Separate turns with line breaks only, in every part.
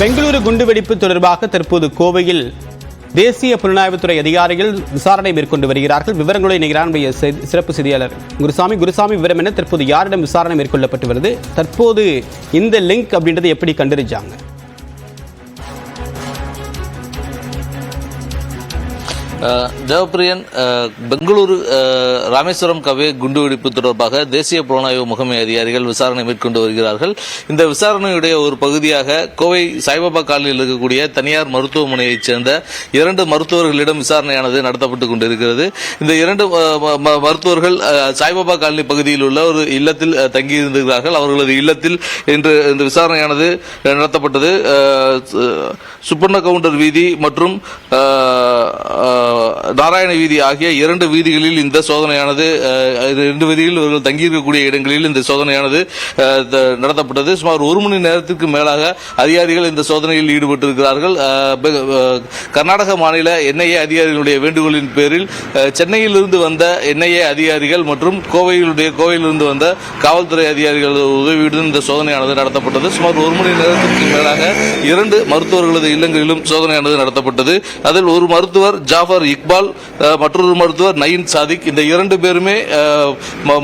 பெங்களூரு குண்டுவெடிப்பு தொடர்பாக தற்போது கோவையில் தேசிய புலனாய்வுத்துறை அதிகாரிகள் விசாரணை மேற்கொண்டு வருகிறார்கள். விவரங்களை இணைகிறார் சிறப்பு செய்தியாளர் குருசாமி விவரம் என தற்போது யாரிடம் விசாரணை மேற்கொள்ளப்பட்டு வருது, தற்போது இந்த லிங்க் அப்படின்றத எப்படி கண்டறிஞ்சாங்க?
தேவப்பிரியன், பெங்களூரு ராமேஸ்வரம் கவே குண்டுவெடிப்பு தொடர்பாக தேசிய புலனாய்வு முகமை அதிகாரிகள் விசாரணை மேற்கொண்டு வருகிறார்கள். இந்த விசாரணையுடைய ஒரு பகுதியாக கோவை சாய்பாபா காலனியில் இருக்கக்கூடிய தனியார் மருத்துவமனையைச் சேர்ந்த 2 மருத்துவர்களிடம் விசாரணையானது நடத்தப்பட்டுக் கொண்டிருக்கிறது. இந்த 2 மருத்துவர்கள் சாய்பாபா காலனி பகுதியில் உள்ள ஒரு இல்லத்தில் தங்கியிருந்திருக்கிறார்கள். அவர்களது இல்லத்தில் இன்று இந்த விசாரணையானது நடத்தப்பட்டது. சுப்பண்ண கவுண்டர் வீதி மற்றும் நாராயண வீதி ஆகிய 2 வீதிகளில் இந்த சோதனையானது 2 வீதிகளில் இவர்கள் தங்கியிருக்கக்கூடிய இடங்களில் இந்த சோதனையானது நடத்தப்பட்டது. சுமார் 1 மணி நேரத்திற்கு மேலாக அதிகாரிகள் இந்த சோதனையில் ஈடுபட்டிருக்கிறார்கள். கர்நாடக மாநில என்ஐஏ அதிகாரிகளுடைய வேண்டுகோளின் பேரில் சென்னையிலிருந்து வந்த என்ஐஏ அதிகாரிகள் மற்றும் கோவையிலிருந்து வந்த காவல்துறை அதிகாரிகள் உதவியுடன் இந்த சோதனையானது நடத்தப்பட்டது. சுமார் 1 மணி நேரத்திற்கு மேலாக 2 மருத்துவர்களது இல்லங்களிலும் சோதனையானது நடத்தப்பட்டது. அதில் ஒரு மருத்துவர் ஜாஃபர் இக்பால், மற்றொரு மருத்துவர் நயீன் சாதிக், இந்த 2 பேருமே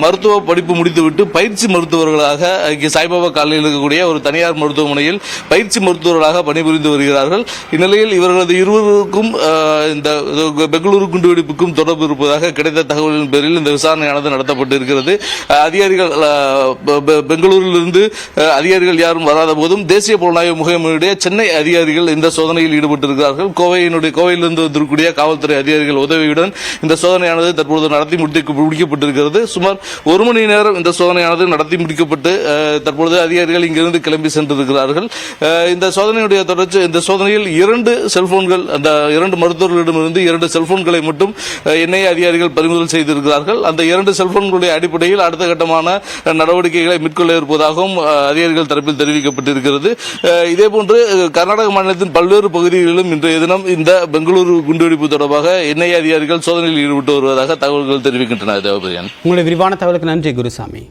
மருத்துவ படிப்பு முடித்துவிட்டு பயிற்சி மருத்துவர்களாக இங்கே சாய்பாபா காலனியில் இருக்கக்கூடிய ஒரு தனியார் மருத்துவமனையில் பயிற்சி மருத்துவர்களாக பணிபுரிந்து வருகிறார்கள். இந்நிலையில் இவர்களது இருவருக்கும் இந்த பெங்களூரு குண்டுவெடிப்புக்கும் தொடர்பு இருப்பதாக கிடைத்த தகவலின் பேரில் இந்த விசாரணையானது நடத்தப்பட்டு இருக்கிறது. அதிகாரிகள் பெங்களூரிலிருந்து அதிகாரிகள் யாரும் வராத போதும் தேசிய புலனாய்வு முகமையுடைய சென்னை அதிகாரிகள் இந்த சோதனையில் ஈடுபட்டிருக்கிறார்கள். கோவையிலிருந்து வந்திருக்கக்கூடிய காவல்துறை அதிகாரிகள் உதவியுடன் இந்த சோதனையானது தற்போது நடத்தி முடிக்கப்பட்டிருக்கிறது. சுமார் 1 மணி நேரம் இந்த சோதனையானது நடத்தி முடிக்கப்பட்டு தற்பொழுது அதிகாரிகள் இங்கிருந்து கிளம்பி சென்றிருக்கிறார்கள். இந்த சோதனையுடைய தொடர்ச்சி, இந்த சோதனையில் 2 செல்போன்கள், அந்த 2 மருத்துவர்களிடமிருந்து 2 செல்போன்களை மட்டும் என்ஐஏ அதிகாரிகள் பறிமுதல் செய்திருக்கிறார்கள். அந்த 2 செல்போன்களுடைய அடிப்படையில் அடுத்த கட்டமான நடவடிக்கைகளை மேற்கொள்ள இருப்பதாகவும் அதிகாரிகள் தரப்பில் தெரிவிக்கப்பட்டிருக்கிறது. இதேபோன்று கர்நாடக மாநிலத்தின் பல்வேறு பகுதிகளிலும் இன்றைய தினம் இந்த பெங்களூரு குண்டுவெடிப்பு தொடர்பாக என்ஐஏ அதிகாரிகள் சோதனையில் ஈடுபட்டு வருவதாக தகவல்கள் தெரிவிக்கின்றன. தேவபிரியன்,
உங்களுடைய விரிவான தகவலுக்கு நன்றி குருசாமி.